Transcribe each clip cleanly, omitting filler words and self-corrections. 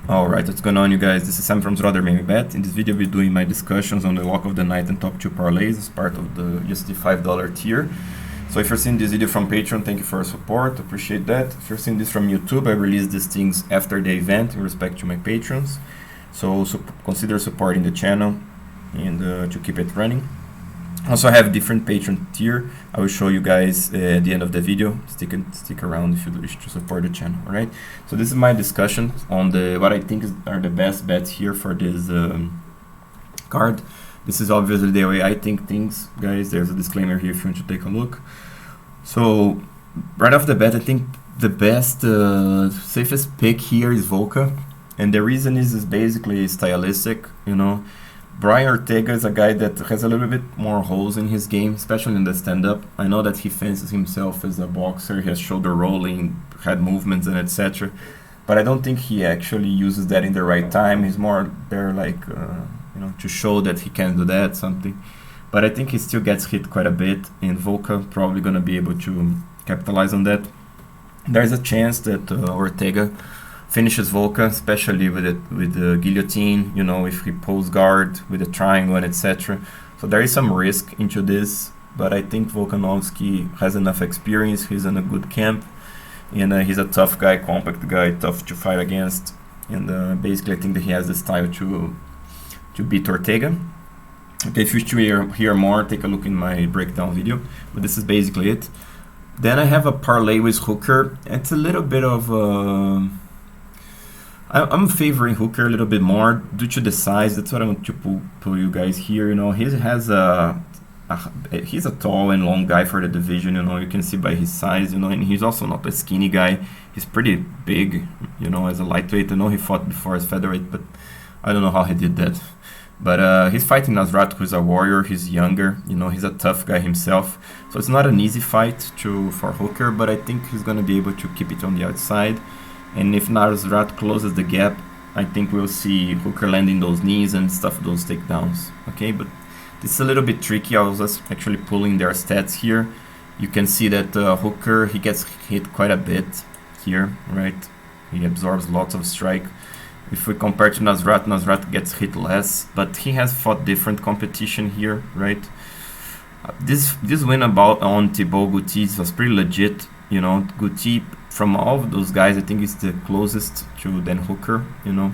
Alright, what's going on, you guys? This is Sam from Bet. In this video, I'll be doing my discussions on the lock of the night and top 2 parlays as part of the USD $5 tier. So if you're seeing this video from Patreon, thank you for your support, appreciate that. If you're seeing this from YouTube, I release these things after the event in respect to my patrons. So consider supporting the channel and to keep it running. Also, I have different patron tier. I will show you guys at the end of the video. Stick around if you wish to support the channel. All right. So this is my discussion on what I think are the best bets here for this card. This is obviously the way I think things, guys. There's a disclaimer here if you want to take a look. So right off the bat, I think the best, safest pick here is Volka, and the reason is basically stylistic. You know, Brian Ortega is a guy that has a little bit more holes in his game, especially in the stand-up. I know that he fancies himself as a boxer, he has shoulder rolling, head movements, and etc. But I don't think he actually uses that in the right time. He's more there like, you know, to show that he can do that, something. But I think he still gets hit quite a bit, and Volka probably going to be able to capitalize on that. There's a chance that Ortega finishes Volka, especially with the guillotine, you know, if he pulls guard with the triangle and etc. So there is some risk into this, but I think Volkanovski has enough experience, he's in a good camp, and he's a tough guy, compact guy, tough to fight against, and basically I think that he has the style to beat Ortega. Okay, if you wish to hear more, take a look in my breakdown video, but this is basically it. Then I have a parlay with Hooker. It's a little bit of I'm favoring Hooker a little bit more due to the size. That's what I want to pull you guys here. You know, he's a tall and long guy for the division. You know, you can see by his size. You know, and he's also not a skinny guy. He's pretty big. You know, as a lightweight. I know he fought before as featherweight, but I don't know how he did that. But he's fighting Nasrat, who's a warrior. He's younger. You know, he's a tough guy himself. So it's not an easy fight for Hooker, but I think he's gonna be able to keep it on the outside. And if Nasrat closes the gap, I think we'll see Hooker landing those knees and stuff those takedowns. Okay, but this is a little bit tricky. I was just actually pulling their stats here. You can see that Hooker, he gets hit quite a bit here, right? He absorbs lots of strike. If we compare to Nasrat, Nasrat gets hit less, but he has fought different competition here, right? This win on Thibaut Gouti was pretty legit. You know, Gouti, from all of those guys, I think is the closest to Dan Hooker, you know.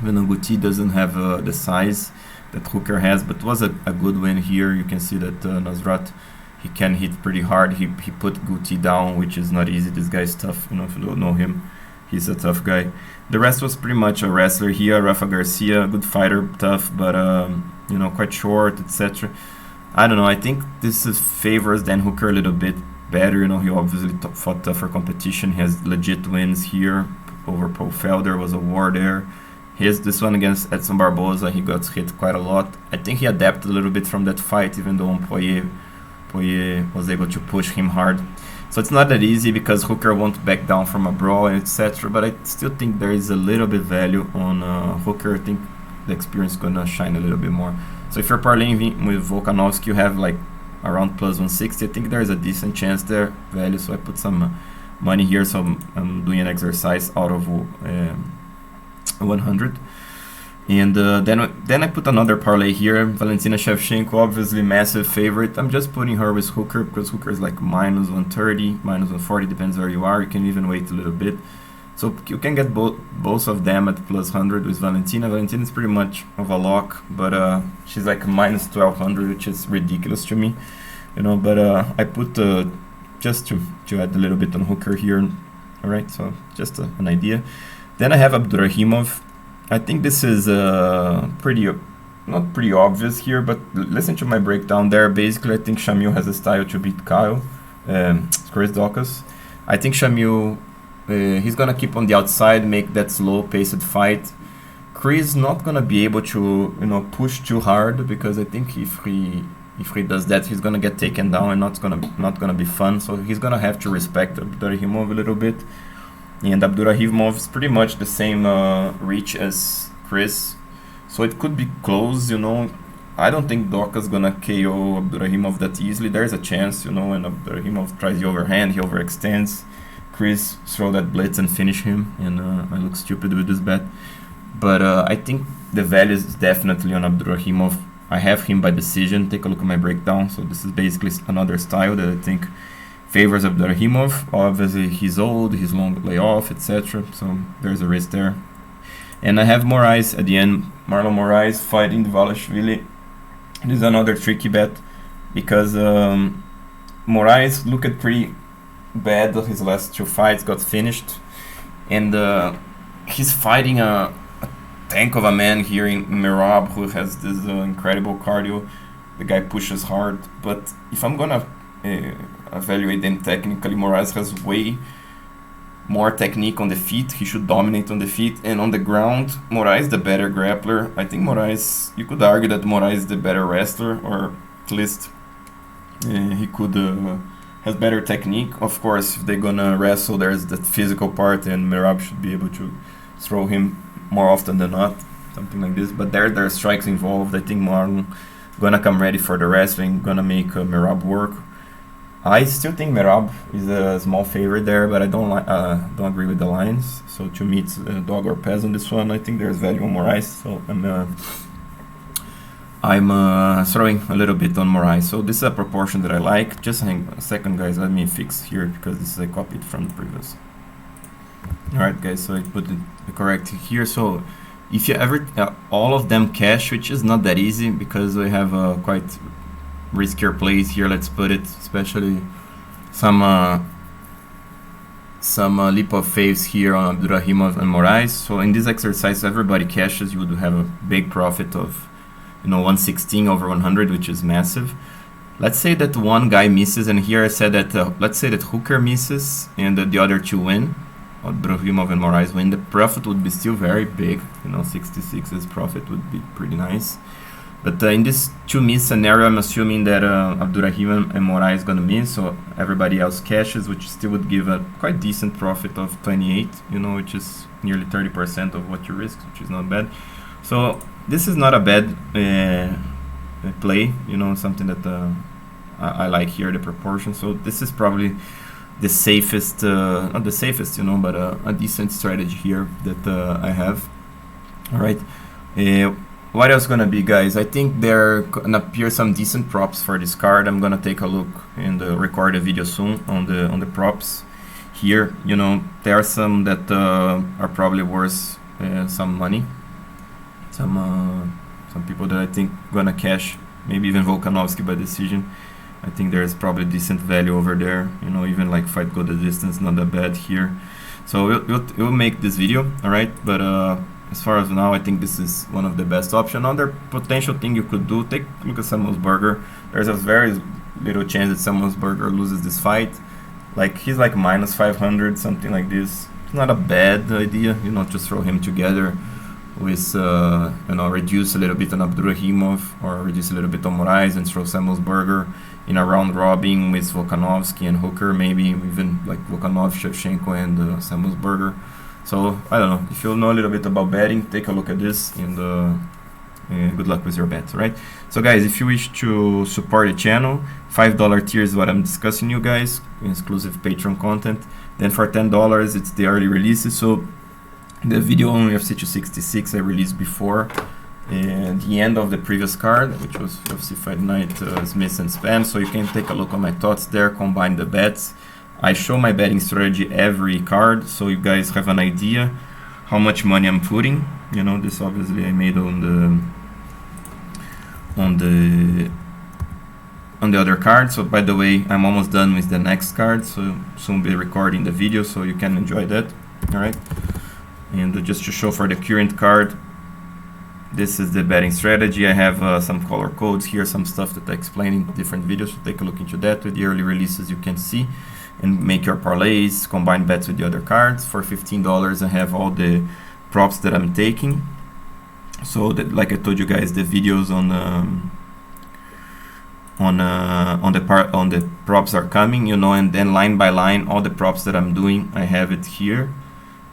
Even though Gouti doesn't have the size that Hooker has, but it was a good win here. You can see that Nasrat, he can hit pretty hard. He put Gouti down, which is not easy. This guy's tough, you know, if you don't know him. He's a tough guy. The rest was pretty much a wrestler here. Rafa Garcia, good fighter, tough, but, you know, quite short, etc. I don't know, I think this favors Dan Hooker a little bit better. You know, he obviously fought tougher competition. He has legit wins here over Paul Felder, was a war there. He has this one against Edson Barboza, he got hit quite a lot. I think he adapted a little bit from that fight, even though Poirier was able to push him hard. So it's not that easy because Hooker won't back down from a brawl, etc. But I still think there is a little bit value on Hooker. I think the experience is gonna shine a little bit more. So if you're parlaying with Volkanovski, you have like around plus 160. I think there's a decent chance there, value. So I put some money here. So I'm doing an exercise out of 100. And then I put another parlay here. Valentina Shevchenko, obviously massive favorite. I'm just putting her with Hooker because Hooker is like minus 130, minus 140, depends where you are. You can even wait a little bit. So you can get both of them at plus 100 with Valentina. Valentina is pretty much of a lock, but she's like minus 1200, which is ridiculous to me, you know. But I put just to add a little bit on Hooker here. All right, so just an idea. Then I have Abdurakhimov. I think this is not pretty obvious here, but listen to my breakdown there. Basically, I think Shamil has a style to beat Kyle, Chris Daukaus. I think Shamil, he's gonna keep on the outside, make that slow-paced fight. Chris not gonna be able to, you know, push too hard, because I think if he does that, he's gonna get taken down and not gonna be fun. So he's gonna have to respect Abdurakhimov a little bit. And Abdurakhimov is pretty much the same reach as Chris, so it could be close, you know. I don't think Daukaus gonna KO Abdurakhimov that easily. There's a chance, you know, when Abdurakhimov tries the overhand, he overextends. Chris throw that blitz and finish him, and I look stupid with this bet. But I think the value is definitely on Abdurakhimov. I have him by decision. Take a look at my breakdown. So this is basically another style that I think favors Abdurakhimov. Obviously, he's old, he's long layoff, etc. So there's a risk there. And I have Moraes at the end. Marlon Moraes fighting Dvalishvili. This is another tricky bet because Moraes looked pretty bad. His last 2 fights got finished, and he's fighting a tank of a man here in Merab who has this incredible cardio. The guy pushes hard, but if I'm gonna evaluate them technically, Moraes has way more technique on the feet. He should dominate on the feet, and on the ground, Moraes the better grappler. I think Moraes, you could argue that Moraes is the better wrestler, or at least he could has better technique. Of course, if they're gonna wrestle, there's that physical part, and Merab should be able to throw him more often than not, something like this. But there are strikes involved. I think Marlon gonna come ready for the wrestling, gonna make Merab work. I still think Merab is a small favorite there, but I don't agree with the lines. So to me, it's dog or pass on this one. I think there's value on Moraes, so I'm throwing a little bit on Moraes. So this is a proportion that I like. Just hang a second, guys. Let me fix here because this is I copied from the previous. Alright, guys. So I put it correct here. So if you ever all of them cash, which is not that easy because we have quite riskier plays here, let's put it, especially some leap of faith here on Abdurakhimov and Moraes. So in this exercise, everybody cashes. You would have a big profit of 116 over 100, which is massive. Let's say that one guy misses, and here I said that let's say that Hooker misses and the other 2 win, Abdurakhimov and Moraes win. The profit would be still very big. 66's profit would be pretty nice. But in this 2 miss scenario, I'm assuming that Abdurakhimov and Moraes is gonna miss, so everybody else cashes, which still would give a quite decent profit of 28, which is nearly 30% of what you risk, which is not bad. So this is not a bad play, something that I like here, the proportion. So this is probably the safest, not the safest, but a decent strategy here that I have. All right. What else gonna be, guys? I think there gonna appear some decent props for this card. I'm gonna take a look and record a video soon on the props here. There are some that are probably worth some money. Some people that I think gonna cash, maybe even Volkanovski by decision. I think there's probably decent value over there. Even like fight go the distance, not that bad here. So we'll make this video, all right? But as far as now, I think this is one of the best options. Another potential thing you could do, take a look at Samuelsberger. There's a very little chance that Samuelsberger loses this fight. Like he's like minus 500, something like this. It's not a bad idea, just throw him together with reduce a little bit on Abdurakhimov or reduce a little bit on Moraes and throw Samuelsberger in a round robin with Volkanovski and Hooker, maybe even like Volkanov, Shevchenko, and Samuelsberger. So I don't know, if you know a little bit about betting, take a look at this, and good luck with your bets, right? So guys, if you wish to support the channel, $5 tier is what I'm discussing, you guys, exclusive Patreon content. Then for $10, it's the early releases. So the video on UFC 266 I released before the end of the previous card, which was UFC Fight Night Smith and Span. So you can take a look at my thoughts there, combine the bets. I show my betting strategy every card, so you guys have an idea how much money I'm putting. This obviously I made on the other card. So by the way, I'm almost done with the next card, so soon be recording the video, so you can enjoy that. All right. And just to show for the current card, this is the betting strategy. I have some color codes here, some stuff that I explain in different videos, so take a look into that. With the early releases you can see, and make your parlays, combine bets with the other cards. For $15 I have all the props that I'm taking. So that, like I told you guys, the videos on the props are coming, and then line by line all the props that I'm doing, I have it here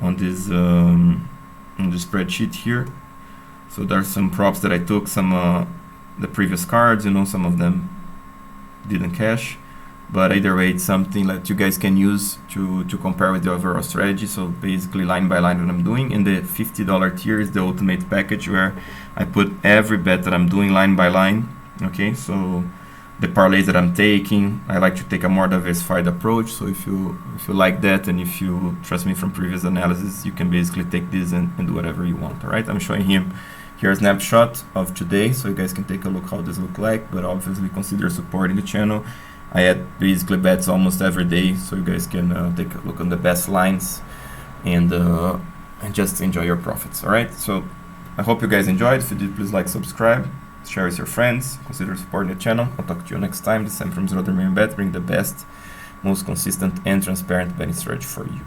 on this on the spreadsheet here. So there's some props that I took, some the previous cards, some of them didn't cash, but either way, it's something that you guys can use to compare with the overall strategy. So basically line by line what I'm doing. In the $50 tier is the ultimate package, where I put every bet that I'm doing line by line. Okay, so the parlays that I'm taking, I like to take a more diversified approach. So if you like that, and if you trust me from previous analysis, you can basically take this and do whatever you want. All right, I'm showing him here a snapshot of today, so you guys can take a look how this look like, but obviously consider supporting the channel. I had basically bets almost every day, so you guys can take a look on the best lines and just enjoy your profits. All right, so I hope you guys enjoyed. If you did, please like, subscribe, share with your friends, consider supporting the channel. I'll talk to you next time. This time from Zero Bet, bring the best, most consistent and transparent betting strategy for you.